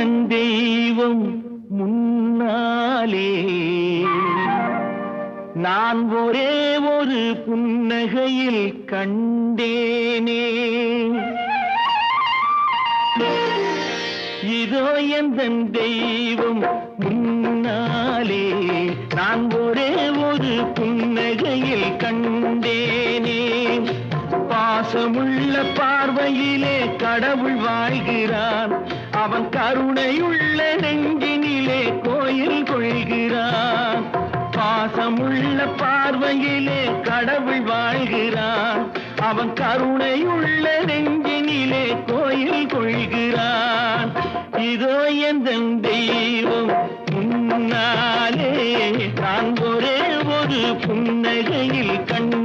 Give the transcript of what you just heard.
எந்தன் தெய்வம் முன்னாலே நான் ஒரே ஒரு புன்னகையில் கண்டேனே. இதோ எந்தன் தெய்வம் முன்னாலே நான் ஒரே ஒரு புன்னகையில் கண்டேனே. பாசமுள்ள பார்வையிலே கடவுள் வாழ்கிறான், அவன் கருணையுள்ள நெஞ்சினிலே கோயில் கொள்கிறான். பாசமுள்ள பார்வையிலே கடவுள் வாழ்கிறான், அவன் கருணையுள்ள நெஞ்சினிலே கோயில் கொள்கிறான். இதோ எந்தன் தெய்வம் முன்னாலே நான் ஒரே ஒரு புன்னகையில் கண்டேனே.